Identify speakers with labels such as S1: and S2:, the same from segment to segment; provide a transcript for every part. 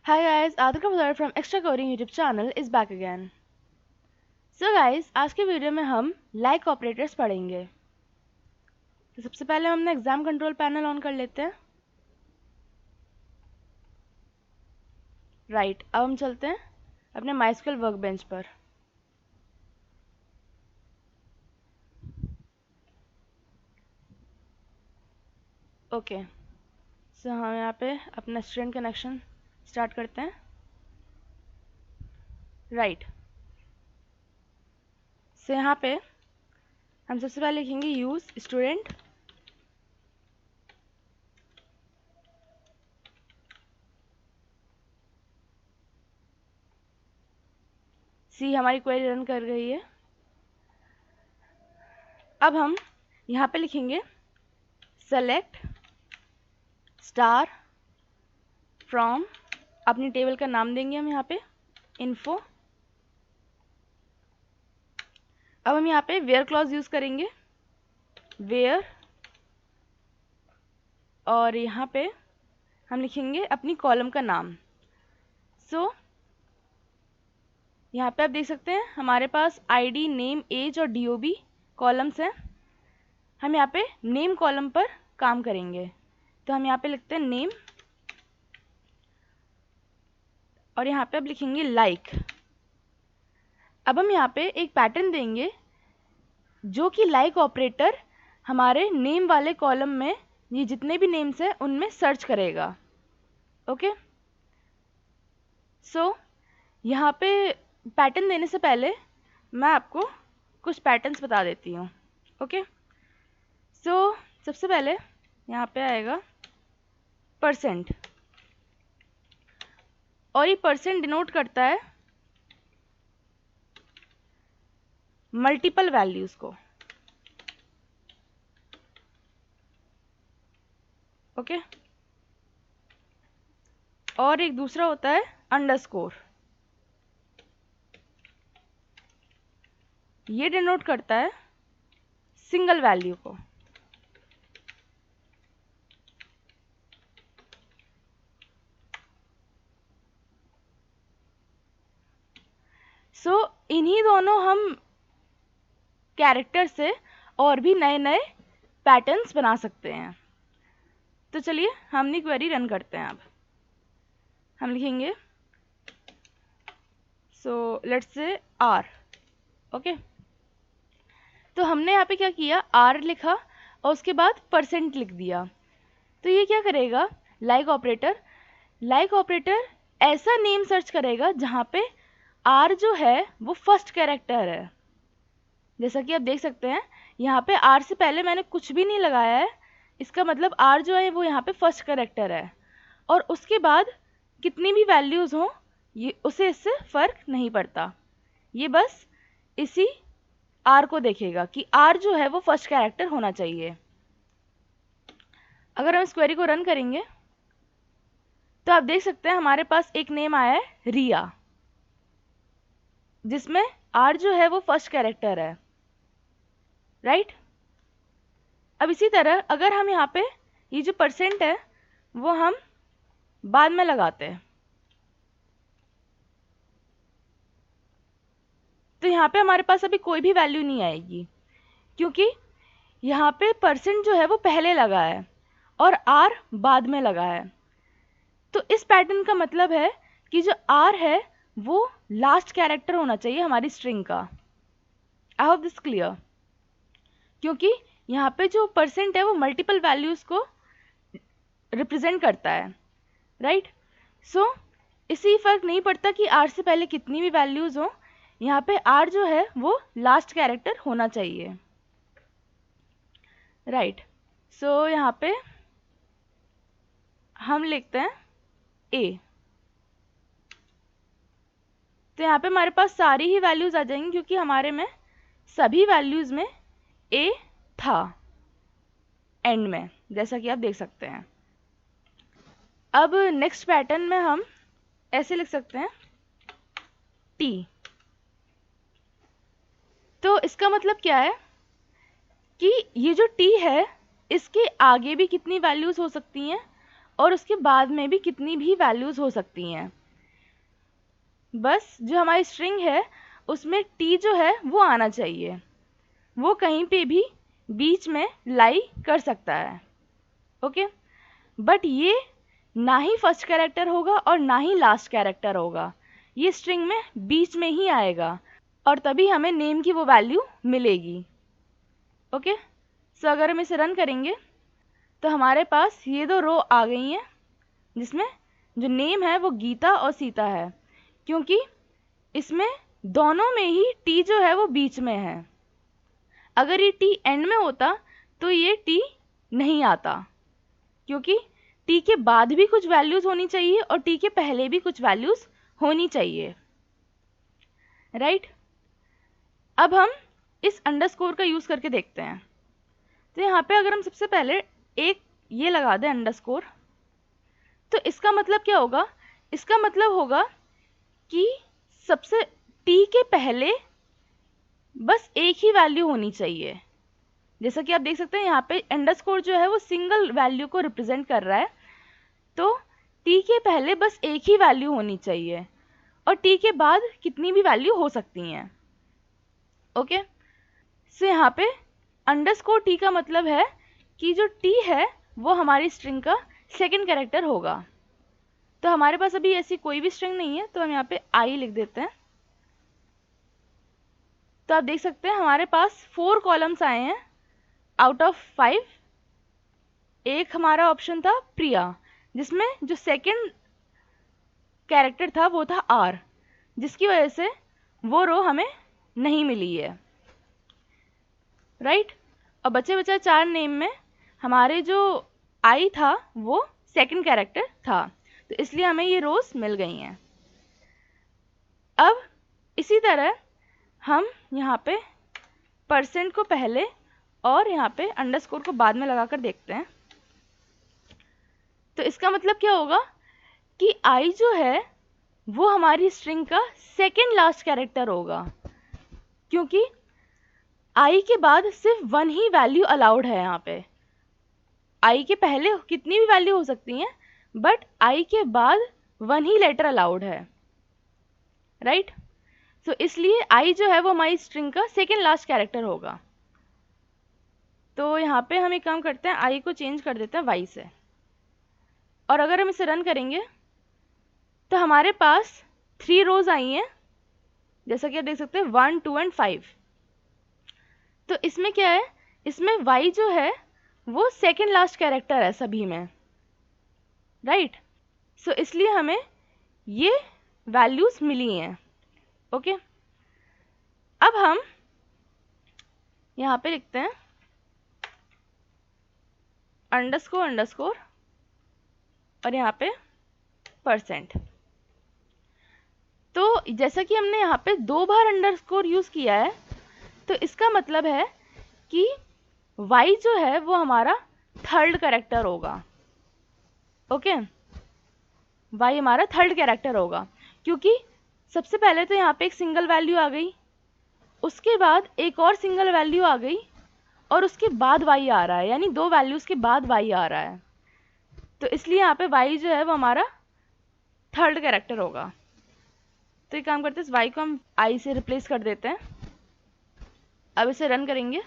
S1: Hi guys, Adhika Bhadar from Extra Coding YouTube channel is back again. So guys, आज के video में हम like operators पढ़ेंगे। तो सबसे पहले हम एग्जाम कंट्रोल पैनल ऑन कर लेते हैं। राइट, अब हम चलते हैं अपने MySQL वर्कबेंच पर। ओके, सो हम यहाँ पे अपना स्टूडेंट कनेक्शन स्टार्ट करते हैं। राइट, सो यहाँ पे हम सबसे पहले लिखेंगे यूज स्टूडेंट सी। हमारी क्वेरी रन कर रही है। अब हम यहाँ पे लिखेंगे सेलेक्ट स्टार फ्रॉम, अपनी टेबल का नाम देंगे हम यहाँ पे इन्फो। अब हम यहाँ पे वेयर क्लॉज यूज करेंगे, वेयर, और यहाँ पे हम लिखेंगे अपनी कॉलम का नाम। सो यहाँ पे आप देख सकते हैं हमारे पास आईडी, नेम, एज और डीओबी कॉलम्स हैं। हम यहाँ पे नेम कॉलम पर काम करेंगे, तो हम यहाँ पे लिखते हैं नेम, और यहाँ पे अब लिखेंगे लाइक। अब हम यहाँ पे एक पैटर्न देंगे जो कि लाइक ऑपरेटर हमारे नेम वाले कॉलम में ये जितने भी नेम्स हैं उनमें सर्च करेगा। ओके, सो यहाँ पे पैटर्न देने से पहले मैं आपको कुछ पैटर्न्स बता देती हूँ। ओके, सो सबसे पहले यहाँ पे आएगा परसेंट, और ये परसेंट डिनोट करता है मल्टीपल वैल्यूज को। ओके, और एक दूसरा होता है अंडरस्कोर, ये डिनोट करता है सिंगल वैल्यू को। सो इन्हीं दोनों हम कैरेक्टर से और भी नए नए पैटर्न्स बना सकते हैं। तो चलिए हम अपनी क्वेरी रन करते हैं। अब हम लिखेंगे so let's say r. Okay, तो हमने यहाँ पे क्या किया, आर लिखा और उसके बाद परसेंट लिख दिया। तो ये क्या करेगा, लाइक ऑपरेटर ऐसा नेम सर्च करेगा जहाँ पे आर जो है वो फर्स्ट कैरेक्टर है। जैसा कि आप देख सकते हैं यहाँ पे आर से पहले मैंने कुछ भी नहीं लगाया है, इसका मतलब आर जो है वो यहाँ पे फर्स्ट कैरेक्टर है, और उसके बाद कितनी भी वैल्यूज़ हों ये उसे इससे फ़र्क नहीं पड़ता। ये बस इसी आर को देखेगा कि आर जो है वो फर्स्ट कैरेक्टर होना चाहिए। अगर हम इस क्वेरी को रन करेंगे तो आप देख सकते हैं हमारे पास एक नेम आया है रिया, जिसमें आर जो है वो फर्स्ट कैरेक्टर है। राइट, अब इसी तरह अगर हम यहाँ पे ये जो परसेंट है वो हम बाद में लगाते हैं, तो यहाँ पे हमारे पास अभी कोई भी वैल्यू नहीं आएगी, क्योंकि यहाँ पे परसेंट जो है वो पहले लगा है और आर बाद में लगा है। तो इस पैटर्न का मतलब है कि जो आर है वो लास्ट कैरेक्टर होना चाहिए हमारी स्ट्रिंग का। आई होप दिस क्लियर, क्योंकि यहाँ पे जो परसेंट है वो मल्टीपल वैल्यूज को रिप्रेजेंट करता है। राइट, सो इसी फर्क नहीं पड़ता कि आर से पहले कितनी भी वैल्यूज हो, यहाँ पे आर जो है वो लास्ट कैरेक्टर होना चाहिए। राइट, सो यहाँ पे हम लिखते हैं ए। तो यहाँ पे हमारे पास सारी ही वैल्यूज आ जाएंगी क्योंकि हमारे में सभी वैल्यूज में ए था एंड में, जैसा कि आप देख सकते हैं। अब नेक्स्ट पैटर्न में हम ऐसे लिख सकते हैं टी। तो इसका मतलब क्या है कि ये जो टी है इसके आगे भी कितनी वैल्यूज हो सकती हैं और उसके बाद में भी कितनी भी वैल्यूज़ हो सकती हैं। बस जो हमारी स्ट्रिंग है उसमें t जो है वो आना चाहिए, वो कहीं पे भी बीच में लाई कर सकता है। ओके, बट ये ना ही फर्स्ट कैरेक्टर होगा और ना ही लास्ट कैरेक्टर होगा, ये स्ट्रिंग में बीच में ही आएगा और तभी हमें नेम की वो वैल्यू मिलेगी। ओके, सो अगर हम इसे रन करेंगे तो हमारे पास ये दो रो आ गई हैं जिसमें जो नेम है वो गीता और सीता है, क्योंकि इसमें दोनों में ही टी जो है वो बीच में है। अगर ये टी एंड में होता तो ये टी नहीं आता, क्योंकि टी के बाद भी कुछ वैल्यूज़ होनी चाहिए और टी के पहले भी कुछ वैल्यूज़ होनी चाहिए, राइट। अब हम इस अंडरस्कोर का यूज़ करके देखते हैं। तो यहाँ पे अगर हम सबसे पहले एक ये लगा दें अंडरस्कोर, तो इसका मतलब क्या होगा? इसका मतलब होगा कि सबसे टी के पहले बस एक ही वैल्यू होनी चाहिए। जैसा कि आप देख सकते हैं यहाँ पे अंडरस्कोर जो है वो सिंगल वैल्यू को रिप्रेजेंट कर रहा है, तो टी के पहले बस एक ही वैल्यू होनी चाहिए और टी के बाद कितनी भी वैल्यू हो सकती हैं। ओके, सो यहाँ पे अंडरस्कोर टी का मतलब है कि जो टी है वो हमारी स्ट्रिंग का सेकंड कैरेक्टर होगा। तो हमारे पास अभी ऐसी कोई भी स्ट्रिंग नहीं है, तो हम यहाँ पे आई लिख देते हैं। तो आप देख सकते हैं हमारे पास 4 कॉलम्स आए हैं आउट ऑफ 5। एक हमारा ऑप्शन था प्रिया, जिसमें जो सेकंड कैरेक्टर था वो था आर, जिसकी वजह से वो रो हमें नहीं मिली है, राइट। और बचे 4 नेम में हमारे जो आई था वो सेकंड कैरेक्टर था, तो इसलिए हमें ये रोज मिल गई हैं। अब इसी तरह हम यहाँ पे परसेंट को पहले और यहाँ पे अंडरस्कोर को बाद में लगाकर देखते हैं। तो इसका मतलब क्या होगा कि आई जो है वो हमारी स्ट्रिंग का सेकंड लास्ट कैरेक्टर होगा, क्योंकि आई के बाद सिर्फ 1 ही वैल्यू अलाउड है। यहाँ पे आई के पहले कितनी भी वैल्यू हो सकती हैं, बट आई के बाद 1 ही लेटर अलाउड है, राइट। सो इसलिए आई जो है वो हमारी स्ट्रिंग का सेकेंड लास्ट कैरेक्टर होगा। तो यहाँ पे हम एक काम करते हैं, आई को चेंज कर देते हैं वाई से, और अगर हम इसे रन करेंगे तो हमारे पास 3 रोज आई हैं, जैसा कि आप देख सकते हैं 1, 2 एंड 5। तो इसमें क्या है, इसमें वाई जो है वो सेकेंड लास्ट कैरेक्टर है सभी में, राइट। सो इसलिए हमें ये वैल्यूज मिली हैं। ओके, अब हम यहाँ पे लिखते हैं अंडरस्कोर अंडरस्कोर और यहाँ पे परसेंट। तो जैसा कि हमने यहाँ पे 2 बार अंडरस्कोर यूज किया है, तो इसका मतलब है कि y जो है वो हमारा थर्ड कैरेक्टर होगा। ओके, y हमारा थर्ड कैरेक्टर होगा, क्योंकि सबसे पहले तो यहाँ पे एक सिंगल वैल्यू आ गई, उसके बाद एक और सिंगल वैल्यू आ गई और उसके बाद y आ रहा है, यानी 2 वैल्यूज के बाद y आ रहा है। तो इसलिए यहाँ पे y जो है वो हमारा थर्ड कैरेक्टर होगा। तो एक काम करते हैं, इस y को हम i से रिप्लेस कर देते हैं। अब इसे रन करेंगे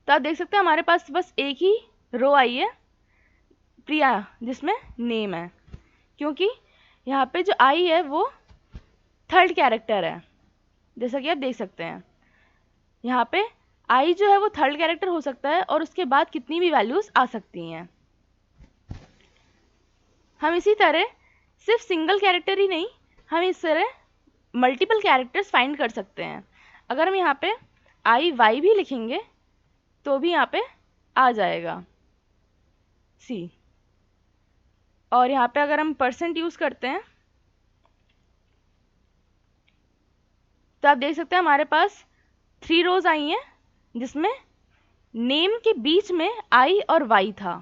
S1: तो आप देख सकते हैं हमारे पास बस एक ही रो आई है प्रिया, जिसमें नेम है, क्योंकि यहाँ पे जो आई है वो थर्ड कैरेक्टर है। जैसा कि आप देख सकते हैं यहाँ पे आई जो है वो थर्ड कैरेक्टर हो सकता है और उसके बाद कितनी भी वैल्यूज आ सकती हैं। हम इसी तरह सिर्फ सिंगल कैरेक्टर ही नहीं, हम इस तरह मल्टीपल कैरेक्टर्स फाइंड कर सकते हैं। अगर हम यहाँ पे आई वाई भी लिखेंगे तो भी यहाँ पे आ जाएगा सी, और यहाँ पे अगर हम परसेंट यूज करते हैं तो आप देख सकते हैं हमारे पास 3 रोज आई हैं, जिसमें नेम के बीच में आई और वाई था।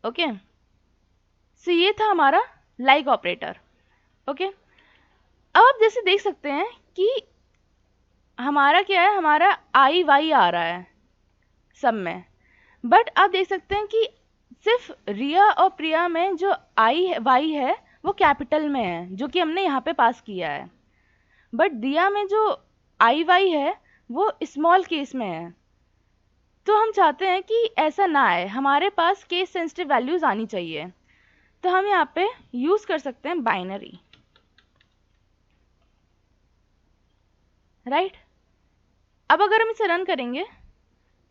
S1: ओके, सो ये था हमारा लाइक ऑपरेटर। ओके, अब आप जैसे देख सकते हैं कि हमारा क्या है, हमारा आई वाई आ रहा है सब में, बट आप देख सकते हैं कि सिर्फ रिया और प्रिया में जो आई वाई है वो कैपिटल में है, जो कि हमने यहाँ पे पास किया है, बट दिया में जो आई वाई है वो स्मॉल केस में है। तो हम चाहते हैं कि ऐसा ना आए, हमारे पास केस सेंसिटिव वैल्यूज आनी चाहिए। तो हम यहाँ पे यूज कर सकते हैं बाइनरी, राइट। अब अगर हम इसे रन करेंगे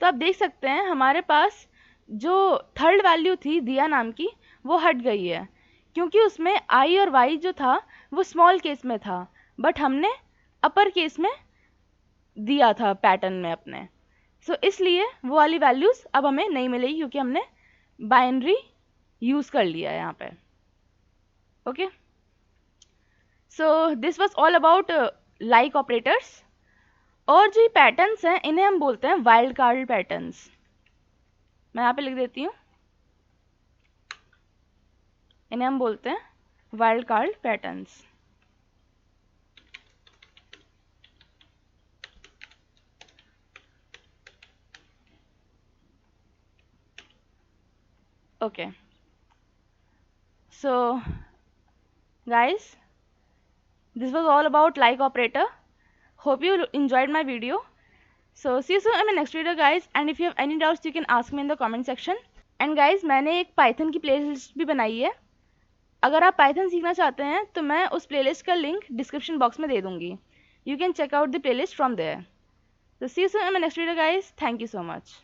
S1: तो आप देख सकते हैं हमारे पास जो थर्ड वैल्यू थी दिया नाम की वो हट गई है, क्योंकि उसमें आई और वाई जो था वो स्मॉल केस में था, बट हमने अपर केस में दिया था पैटर्न में अपने। सो इसलिए वो वाली वैल्यूज अब हमें नहीं मिलेगी, क्योंकि हमने बाइनरी यूज कर लिया है यहाँ पे। Okay, so this was all about like operators. और जो ये पैटर्न्स हैं इन्हें हम बोलते हैं वाइल्ड कार्ड पैटर्न्स। मैं यहाँ पे लिख देती हूँ, इन्हें हम बोलते हैं wild card patterns. Okay, so guys, this was all about like operator. Hope you enjoyed my video. So see you soon in my next video guys, and if you have any doubts you can ask me in the comment section. And guys, मैंने एक Python की playlist भी बनाई है, अगर आप Python सीखना चाहते हैं तो मैं उस प्लेलिस्ट का लिंक डिस्क्रिप्शन बॉक्स में दे दूंगी. You can check out the playlist from there. So see you soon in my next video guys. Thank you so much.